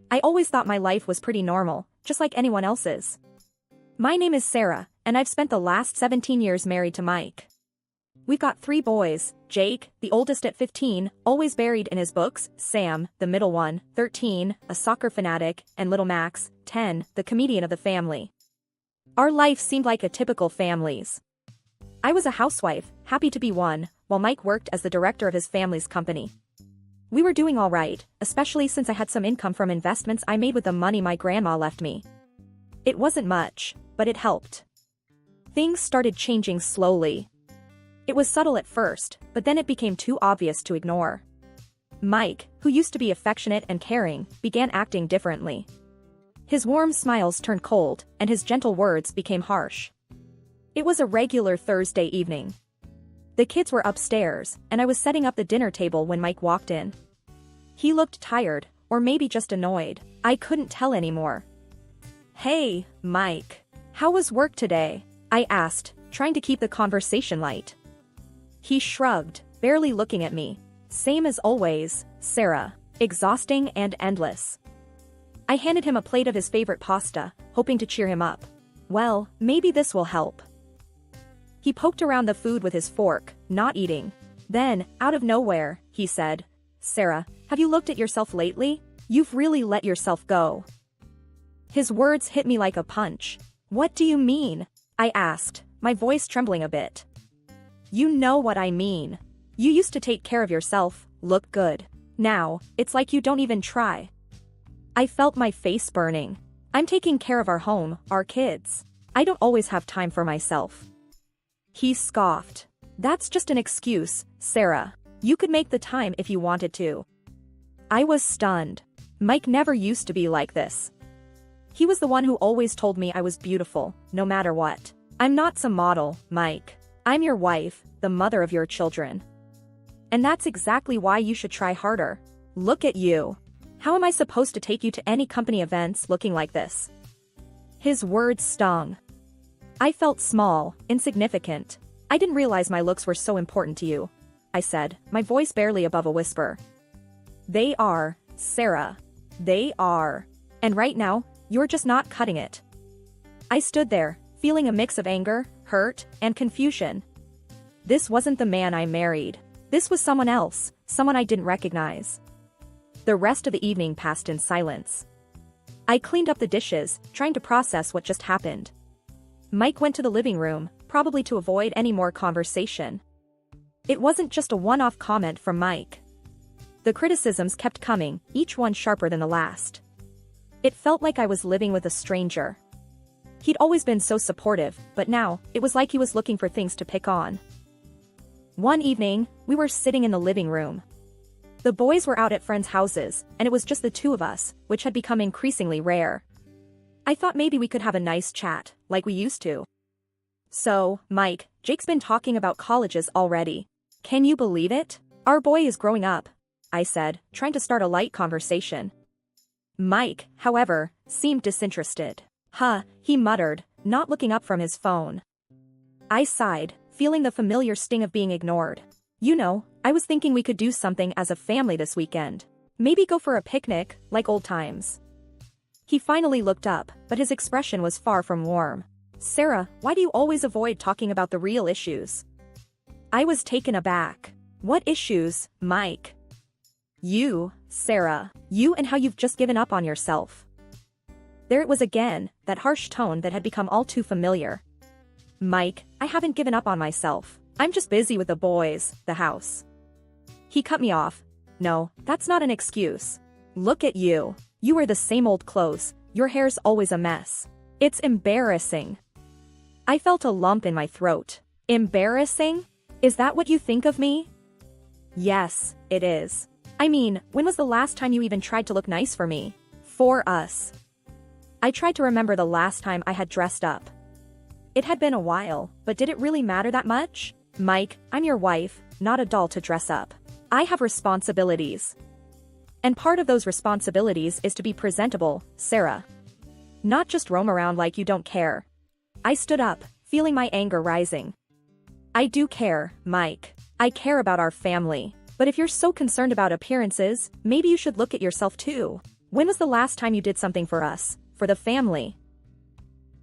I always thought my life was pretty normal, just like anyone else's. My name is Sarah, and I've spent the last 17 years married to Mike. We've got 3 boys, Jake, the oldest at 15, always buried in his books, Sam, the middle one, 13, a soccer fanatic, and little Max, 10, the comedian of the family. Our life seemed like a typical family's. I was a housewife, happy to be one, while Mike worked as the director of his family's company. We were doing all right, especially since I had some income from investments I made with the money my grandma left me. It wasn't much, but it helped. Things started changing slowly. It was subtle at first, but then it became too obvious to ignore. Mike, who used to be affectionate and caring, began acting differently. His warm smiles turned cold, and his gentle words became harsh. It was a regular Thursday evening. The kids were upstairs, and I was setting up the dinner table when Mike walked in. He looked tired, or maybe just annoyed. I couldn't tell anymore. "Hey, Mike. How was work today?" I asked, trying to keep the conversation light. He shrugged, barely looking at me. "Same as always, Sarah. Exhausting and endless." I handed him a plate of his favorite pasta, hoping to cheer him up. "Well, maybe this will help." He poked around the food with his fork, not eating. Then, out of nowhere, he said, "Sarah, have you looked at yourself lately? You've really let yourself go." His words hit me like a punch. "What do you mean?" I asked, my voice trembling a bit. "You know what I mean. You used to take care of yourself, look good. Now, it's like you don't even try." I felt my face burning. "I'm taking care of our home, our kids. I don't always have time for myself." He scoffed. "That's just an excuse, Sarah. You could make the time if you wanted to." I was stunned. Mike never used to be like this. He was the one who always told me I was beautiful, no matter what. "I'm not some model, Mike. I'm your wife, the mother of your children. And that's exactly why you should try harder. Look at you. How am I supposed to take you to any company events looking like this?" His words stung. I felt small, insignificant. "I didn't realize my looks were so important to you," I said, my voice barely above a whisper. "They are, Sarah. They are. And right now, you're just not cutting it." I stood there, feeling a mix of anger, hurt, and confusion. This wasn't the man I married. This was someone else, someone I didn't recognize. The rest of the evening passed in silence. I cleaned up the dishes, trying to process what just happened. Mike went to the living room, probably to avoid any more conversation. It wasn't just a one-off comment from Mike. The criticisms kept coming, each one sharper than the last. It felt like I was living with a stranger. He'd always been so supportive, but now, it was like he was looking for things to pick on. One evening, we were sitting in the living room. The boys were out at friends' houses, and it was just the 2 of us, which had become increasingly rare. I thought maybe we could have a nice chat, like we used to. "So, Mike, Jake's been talking about colleges already. Can you believe it? Our boy is growing up," I said, trying to start a light conversation. Mike, however, seemed disinterested. "Huh," he muttered, not looking up from his phone. I sighed, feeling the familiar sting of being ignored. "You know, I was thinking we could do something as a family this weekend. Maybe go for a picnic, like old times." He finally looked up, but his expression was far from warm. "Sarah, why do you always avoid talking about the real issues?" I was taken aback. "What issues, Mike?" "You, Sarah. You and how you've just given up on yourself." There it was again, that harsh tone that had become all too familiar. "Mike, I haven't given up on myself. I'm just busy with the boys, the house." He cut me off. "No, that's not an excuse. Look at you. You wear the same old clothes, your hair's always a mess. It's embarrassing." I felt a lump in my throat. Embarrassing? Is that what you think of me? Yes, it is. I mean, when was the last time you even tried to look nice for me? For us. I tried to remember the last time I had dressed up. It had been a while, but did it really matter that much? "Mike, I'm your wife, not a doll to dress up. I have responsibilities. And part of those responsibilities is to be presentable, Sarah. Not just roam around like you don't care." I stood up, feeling my anger rising. "I do care, Mike. I care about our family. But if you're so concerned about appearances, maybe you should look at yourself too." When was the last time you did something for us, for the family?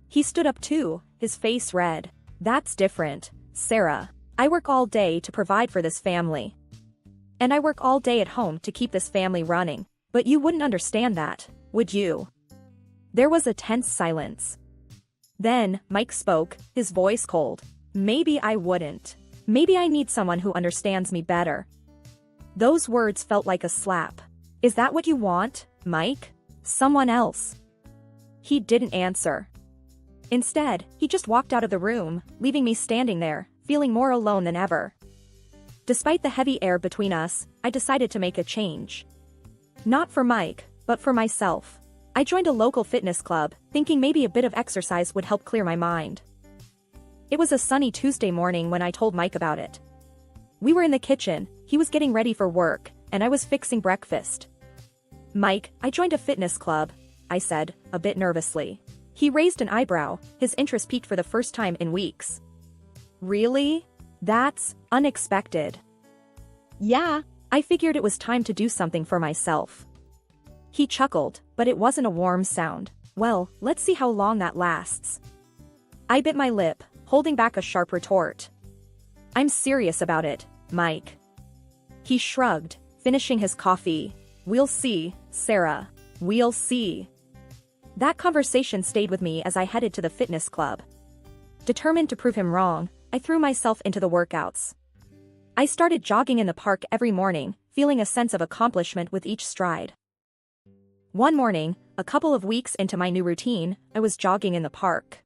He stood up too, his face red. That's different, Sarah. I work all day to provide for this family. And I work all day at home to keep this family running. But you wouldn't understand that, would you? There was a tense silence. Then, Mike spoke, his voice cold. Maybe I wouldn't. Maybe I need someone who understands me better. Those words felt like a slap. Is that what you want, Mike? Someone else? He didn't answer. Instead, he just walked out of the room, leaving me standing there, feeling more alone than ever. Despite the heavy air between us, I decided to make a change. Not for Mike, but for myself. I joined a local fitness club, thinking maybe a bit of exercise would help clear my mind. It was a sunny Tuesday morning when I told Mike about it. We were in the kitchen, he was getting ready for work, and I was fixing breakfast. Mike, I joined a fitness club, I said, a bit nervously. He raised an eyebrow, his interest piqued for the first time in weeks. Really? That's unexpected. Yeah, I figured it was time to do something for myself. He chuckled, but it wasn't a warm sound. Well, let's see how long that lasts. I bit my lip, holding back a sharp retort. I'm serious about it, Mike. He shrugged, finishing his coffee. We'll see, Sarah. We'll see. That conversation stayed with me as I headed to the fitness club. Determined to prove him wrong, I threw myself into the workouts. I started jogging in the park every morning, feeling a sense of accomplishment with each stride. One morning, a couple of weeks into my new routine, I was jogging in the park.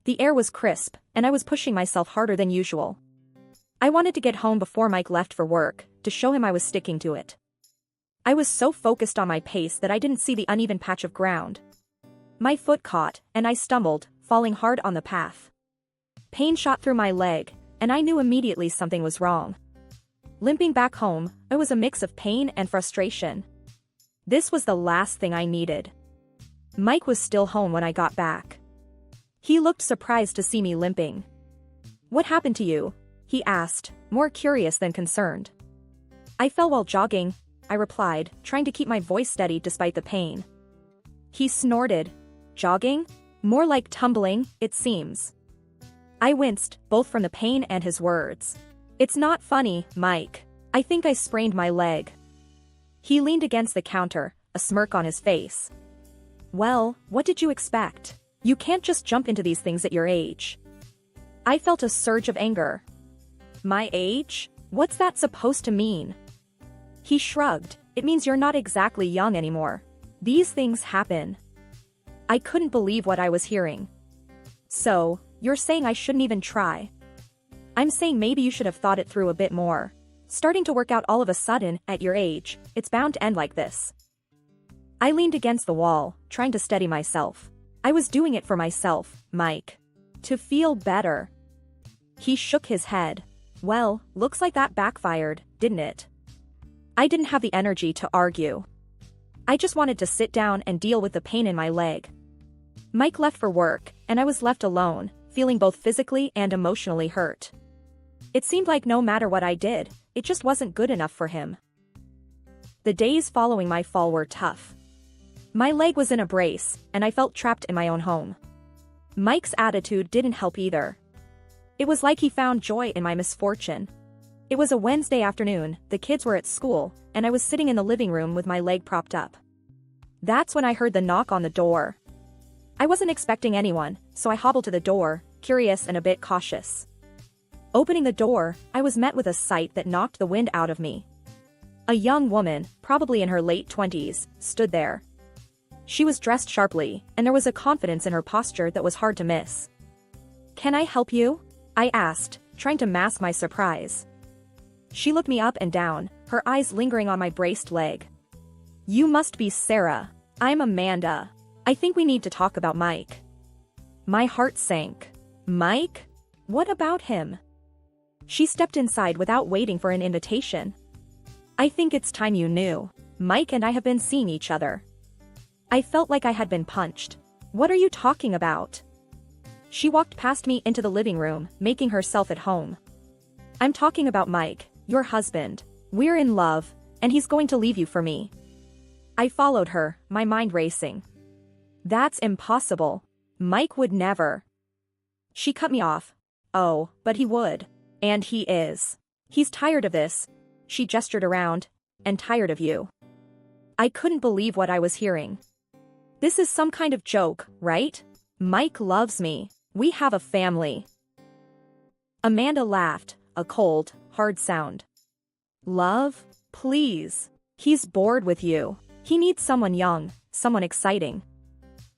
The air was crisp, and I was pushing myself harder than usual. I wanted to get home before Mike left for work, to show him I was sticking to it. I was so focused on my pace that I didn't see the uneven patch of ground. My foot caught, and I stumbled, falling hard on the path. Pain shot through my leg, and I knew immediately something was wrong. Limping back home, I was a mix of pain and frustration. This was the last thing I needed. Mike was still home when I got back. He looked surprised to see me limping. What happened to you? He asked, more curious than concerned. I fell while jogging, I replied, trying to keep my voice steady despite the pain. He snorted. Jogging? More like tumbling, it seems. I winced, both from the pain and his words. It's not funny, Mike. I think I sprained my leg. He leaned against the counter, a smirk on his face. Well, what did you expect? You can't just jump into these things at your age. I felt a surge of anger. My age? What's that supposed to mean? He shrugged. It means you're not exactly young anymore. These things happen. I couldn't believe what I was hearing. So, you're saying I shouldn't even try? I'm saying maybe you should have thought it through a bit more. Starting to work out all of a sudden, at your age, it's bound to end like this. I leaned against the wall, trying to steady myself. I was doing it for myself, Mike. To feel better. He shook his head. Well, looks like that backfired, didn't it? I didn't have the energy to argue. I just wanted to sit down and deal with the pain in my leg. Mike left for work, and I was left alone, feeling both physically and emotionally hurt. It seemed like no matter what I did, it just wasn't good enough for him. The days following my fall were tough. My leg was in a brace, and I felt trapped in my own home. Mike's attitude didn't help either. It was like he found joy in my misfortune. It was a Wednesday afternoon, the kids were at school, and I was sitting in the living room with my leg propped up. That's when I heard the knock on the door. I wasn't expecting anyone, so I hobbled to the door, curious and a bit cautious. Opening the door, I was met with a sight that knocked the wind out of me. A young woman, probably in her late 20s, stood there. She was dressed sharply, and there was a confidence in her posture that was hard to miss. "Can I help you?" I asked, trying to mask my surprise. She looked me up and down, her eyes lingering on my braced leg. "You must be Sarah. I'm Amanda. I think we need to talk about Mike." My heart sank. Mike? What about him? She stepped inside without waiting for an invitation. "I think it's time you knew. Mike and I have been seeing each other." I felt like I had been punched. "What are you talking about?" She walked past me into the living room, making herself at home. "I'm talking about Mike, your husband. We're in love, and he's going to leave you for me." I followed her, my mind racing. That's impossible. Mike would never. She cut me off. Oh, but he would. And he is. He's tired of this. She gestured around. And tired of you. I couldn't believe what I was hearing. This is some kind of joke, right? Mike loves me. We have a family. Amanda laughed, a cold, hard sound. Love? Please. He's bored with you. He needs someone young, someone exciting.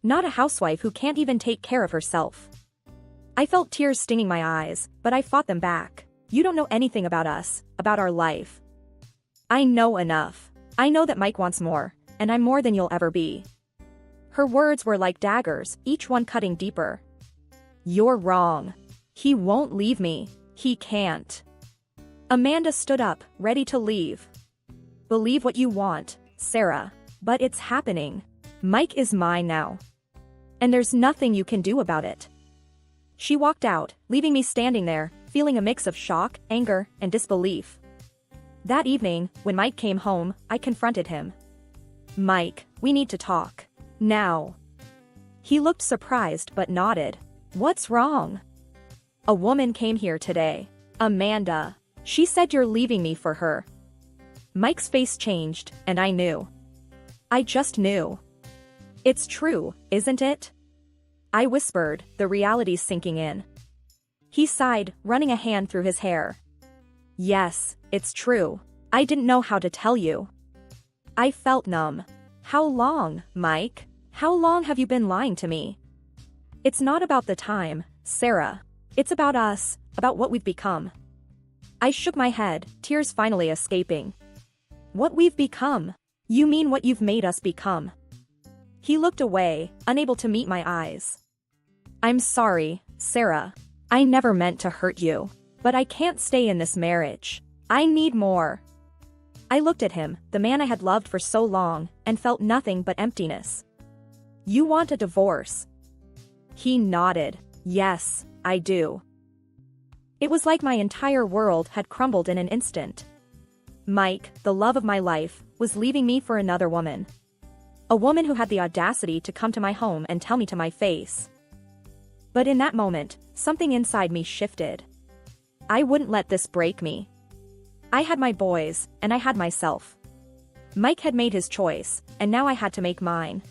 Not a housewife who can't even take care of herself. I felt tears stinging my eyes, but I fought them back. You don't know anything about us, about our life. I know enough. I know that Mike wants more, and I'm more than you'll ever be. Her words were like daggers, each one cutting deeper. You're wrong. He won't leave me. He can't. Amanda stood up, ready to leave. Believe what you want, Sarah. But it's happening. Mike is mine now. And there's nothing you can do about it. She walked out, leaving me standing there, feeling a mix of shock, anger, and disbelief. That evening, when Mike came home, I confronted him. Mike, we need to talk. Now. He looked surprised but nodded. What's wrong? A woman came here today. Amanda. She said you're leaving me for her. Mike's face changed, and I knew. I just knew. It's true, isn't it? I whispered, the reality sinking in. He sighed, running a hand through his hair. Yes, it's true. I didn't know how to tell you. I felt numb. How long, Mike? How long have you been lying to me? It's not about the time, Sarah. It's about us, about what we've become. I shook my head, tears finally escaping. What we've become? You mean what you've made us become? He looked away, unable to meet my eyes. I'm sorry, Sarah. I never meant to hurt you. But I can't stay in this marriage. I need more. I looked at him, the man I had loved for so long, and felt nothing but emptiness. You want a divorce? He nodded. Yes, I do. It was like my entire world had crumbled in an instant. Mike, the love of my life, was leaving me for another woman. A woman who had the audacity to come to my home and tell me to my face. But in that moment, something inside me shifted. I wouldn't let this break me. I had my boys, and I had myself. Mike had made his choice, and now I had to make mine.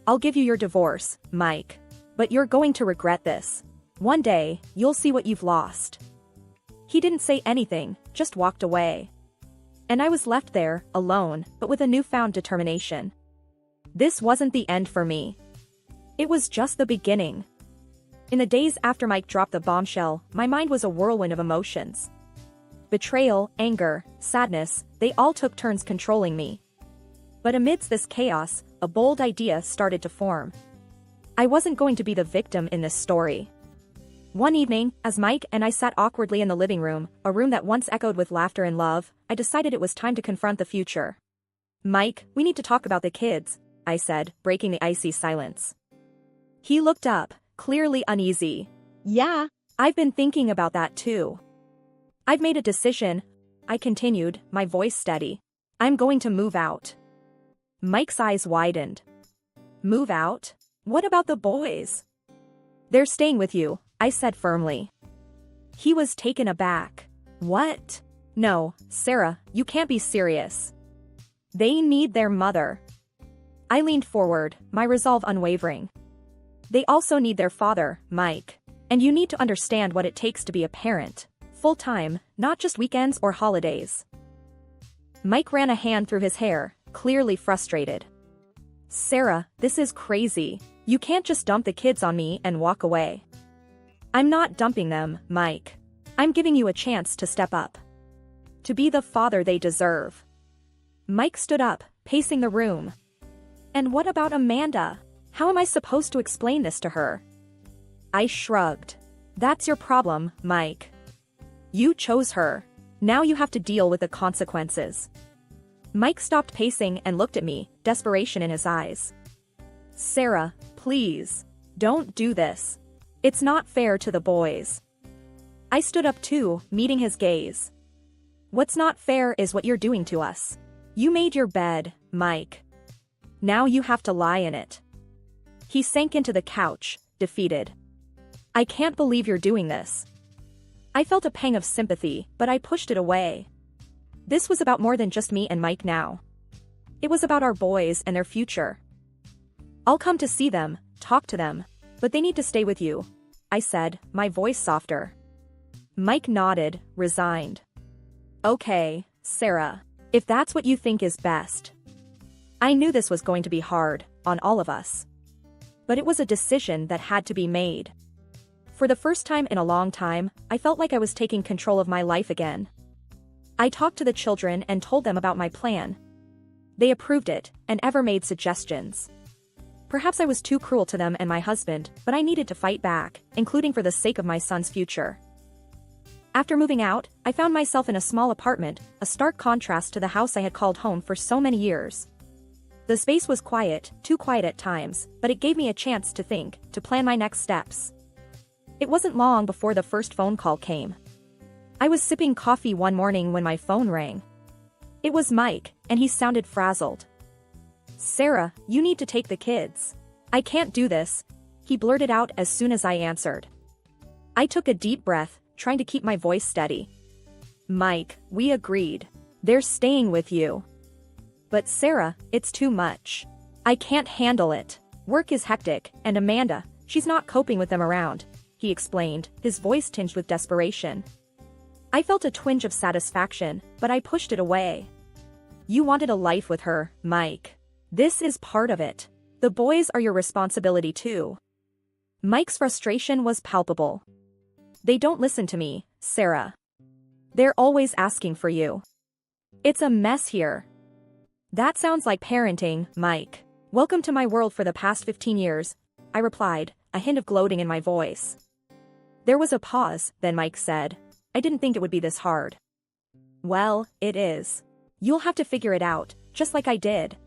I'll give you your divorce, Mike. But you're going to regret this. One day, you'll see what you've lost. He didn't say anything, just walked away. And I was left there, alone, but with a newfound determination. This wasn't the end for me. It was just the beginning. In the days after Mike dropped the bombshell, my mind was a whirlwind of emotions. Betrayal, anger, sadness, they all took turns controlling me. But amidst this chaos, a bold idea started to form. I wasn't going to be the victim in this story. One evening, as Mike and I sat awkwardly in the living room, a room that once echoed with laughter and love, I decided it was time to confront the future. Mike, we need to talk about the kids, I said, breaking the icy silence. He looked up, clearly uneasy. Yeah, I've been thinking about that too. I've made a decision, I continued, my voice steady. I'm going to move out. Mike's eyes widened. Move out? What about the boys? They're staying with you, I said firmly. He was taken aback. What? No, Sarah, you can't be serious. They need their mother. I leaned forward, my resolve unwavering. They also need their father, Mike. And you need to understand what it takes to be a parent. Full-time, not just weekends or holidays. Mike ran a hand through his hair, clearly frustrated. Sarah, this is crazy. You can't just dump the kids on me and walk away. I'm not dumping them, Mike. I'm giving you a chance to step up. To be the father they deserve. Mike stood up, pacing the room. And what about Amanda? How am I supposed to explain this to her? I shrugged. That's your problem, Mike. You chose her. Now you have to deal with the consequences. Mike stopped pacing and looked at me, desperation in his eyes. Sarah, please. Don't do this. It's not fair to the boys. I stood up too, meeting his gaze. What's not fair is what you're doing to us. You made your bed, Mike. Now you have to lie in it. He sank into the couch, defeated. I can't believe you're doing this. I felt a pang of sympathy, but I pushed it away. This was about more than just me and Mike now. It was about our boys and their future. I'll come to see them, talk to them, but they need to stay with you, I said, my voice softer. Mike nodded, resigned. Okay, Sarah, if that's what you think is best. I knew this was going to be hard, on all of us. But it was a decision that had to be made. For the first time in a long time, I felt like I was taking control of my life again. I talked to the children and told them about my plan. They approved it, and ever made suggestions. Perhaps I was too cruel to them and my husband, but I needed to fight back, including for the sake of my son's future. After moving out, I found myself in a small apartment, a stark contrast to the house I had called home for so many years. The space was quiet, too quiet at times, but it gave me a chance to think, to plan my next steps. It wasn't long before the first phone call came. I was sipping coffee one morning when my phone rang. It was Mike, and he sounded frazzled. Sarah, you need to take the kids. I can't do this, he blurted out as soon as I answered. I took a deep breath, trying to keep my voice steady. Mike, we agreed. They're staying with you. But Sarah, it's too much. I can't handle it. Work is hectic, and Amanda, she's not coping with them around, he explained, his voice tinged with desperation. I felt a twinge of satisfaction, but I pushed it away. You wanted a life with her, Mike. This is part of it. The boys are your responsibility too. Mike's frustration was palpable. They don't listen to me, Sarah. They're always asking for you. It's a mess here. That sounds like parenting, Mike. Welcome to my world for the past 15 years, I replied, a hint of gloating in my voice. There was a pause, then Mike said, I didn't think it would be this hard. Well, it is. You'll have to figure it out, just like I did.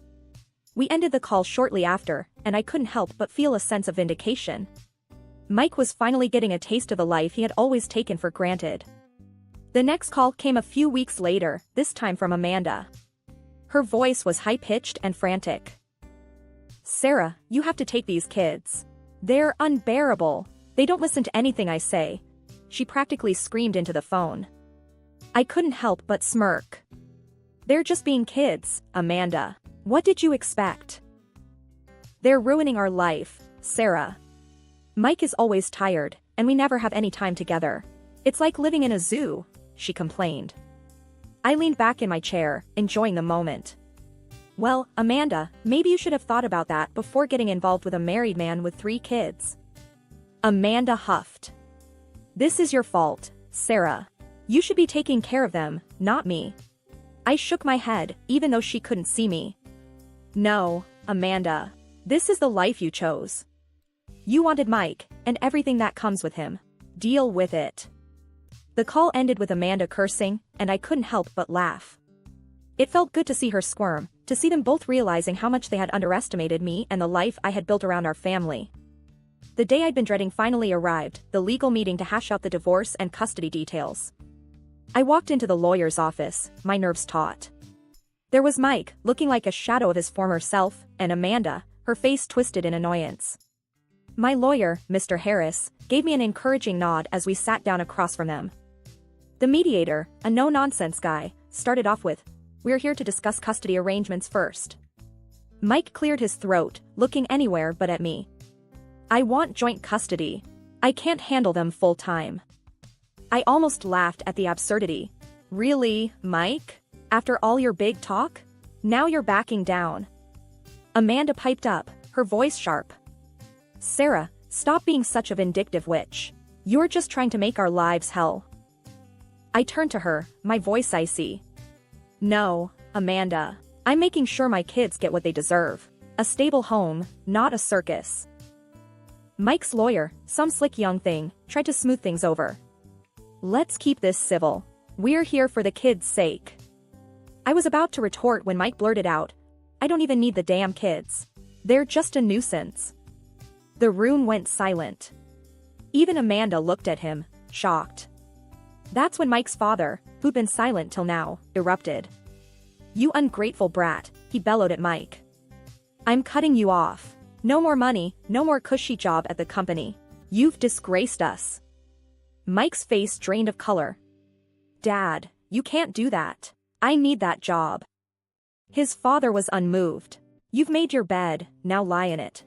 We ended the call shortly after, and I couldn't help but feel a sense of vindication. Mike was finally getting a taste of the life he had always taken for granted. The next call came a few weeks later, this time from Amanda. Her voice was high-pitched and frantic. Sarah, you have to take these kids. They're unbearable. They don't listen to anything I say. She practically screamed into the phone. I couldn't help but smirk. They're just being kids, Amanda. What did you expect? They're ruining our life, Sarah. Mike is always tired, and we never have any time together. It's like living in a zoo, she complained. I leaned back in my chair, enjoying the moment. Well, Amanda, maybe you should have thought about that before getting involved with a married man with 3 kids. Amanda huffed. This is your fault, Sarah. You should be taking care of them, not me. I shook my head, even though she couldn't see me. No, Amanda. This is the life you chose. You wanted Mike, and everything that comes with him. Deal with it. The call ended with Amanda cursing, and I couldn't help but laugh. It felt good to see her squirm, to see them both realizing how much they had underestimated me and the life I had built around our family. The day I'd been dreading finally arrived, the legal meeting to hash out the divorce and custody details. I walked into the lawyer's office, my nerves taut. There was Mike, looking like a shadow of his former self, and Amanda, her face twisted in annoyance. My lawyer, Mr. Harris, gave me an encouraging nod as we sat down across from them. The mediator, a no-nonsense guy, started off with, "We're here to discuss custody arrangements first." Mike cleared his throat, looking anywhere but at me. I want joint custody. I can't handle them full-time. I almost laughed at the absurdity. Really, Mike? After all your big talk? Now you're backing down. Amanda piped up, her voice sharp. Sarah, stop being such a vindictive witch. You're just trying to make our lives hell. I turned to her, my voice icy. No, Amanda. I'm making sure my kids get what they deserve. A stable home, not a circus. Mike's lawyer, some slick young thing, tried to smooth things over. Let's keep this civil. We're here for the kids' sake. I was about to retort when Mike blurted out, I don't even need the damn kids. They're just a nuisance. The room went silent. Even Amanda looked at him, shocked. That's when Mike's father, who'd been silent till now, erupted. You ungrateful brat, he bellowed at Mike. I'm cutting you off. No more money, no more cushy job at the company. You've disgraced us. Mike's face drained of color. Dad, you can't do that. I need that job. His father was unmoved. You've made your bed, now lie in it.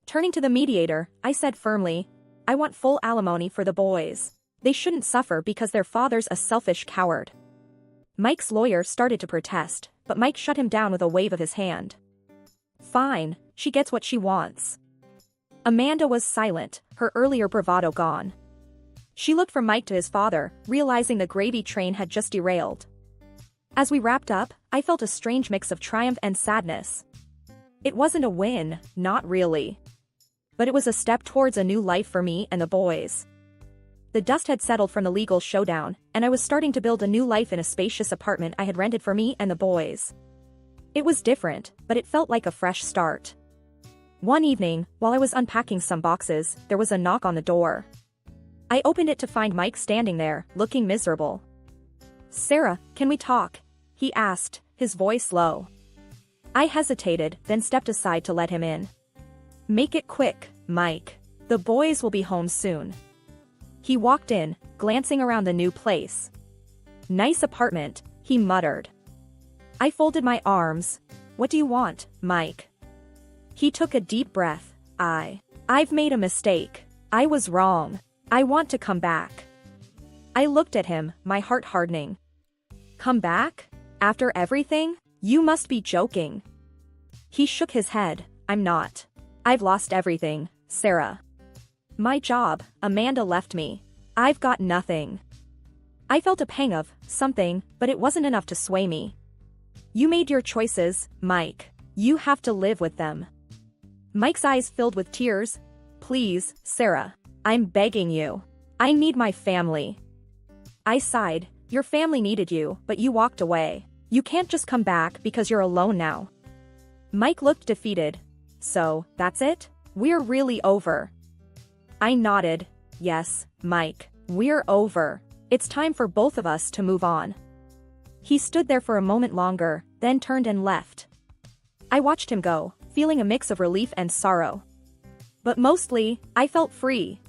Turning to the mediator, I said firmly, I want full alimony for the boys. They shouldn't suffer because their father's a selfish coward. Mike's lawyer started to protest, but Mike shut him down with a wave of his hand. Fine, she gets what she wants. Amanda was silent, her earlier bravado gone. She looked from Mike to his father, realizing the gravy train had just derailed. As we wrapped up, I felt a strange mix of triumph and sadness. It wasn't a win, not really. But it was a step towards a new life for me and the boys. The dust had settled from the legal showdown, and I was starting to build a new life in a spacious apartment I had rented for me and the boys. It was different, but it felt like a fresh start. One evening, while I was unpacking some boxes, there was a knock on the door. I opened it to find Mike standing there, looking miserable. Sarah, can we talk? He asked, his voice low. I hesitated, then stepped aside to let him in. Make it quick, Mike. The boys will be home soon. He walked in, glancing around the new place. Nice apartment, he muttered. I folded my arms. What do you want, Mike? He took a deep breath. I've made a mistake. I was wrong. I want to come back. I looked at him, my heart hardening. Come back? After everything? You must be joking. He shook his head. I'm not. I've lost everything, Sarah. My job, Amanda left me. I've got nothing. I felt a pang of something, but it wasn't enough to sway me. You made your choices, Mike. You have to live with them. Mike's eyes filled with tears. Please, Sarah. I'm begging you. I need my family. I sighed. Your family needed you, but you walked away. You can't just come back because you're alone now. Mike looked defeated. So, that's it? We're really over. I nodded. Yes, Mike, we're over. It's time for both of us to move on. He stood there for a moment longer, then turned and left. I watched him go, feeling a mix of relief and sorrow. But mostly, I felt free.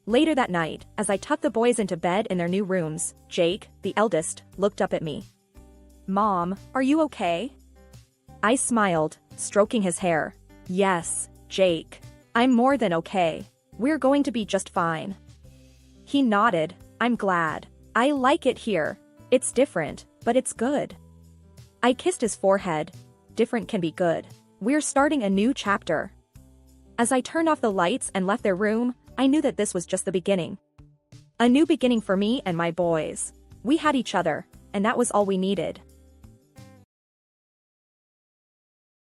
Later that night, as I tucked the boys into bed in their new rooms, Jake, the eldest, looked up at me. Mom, are you okay? I smiled, stroking his hair. Yes, Jake. I'm more than okay. We're going to be just fine. He nodded. I'm glad. I like it here. It's different, but it's good. I kissed his forehead. Different can be good. We're starting a new chapter. As I turned off the lights and left their room, I knew that this was just the beginning. A new beginning for me and my boys. We had each other, and that was all we needed.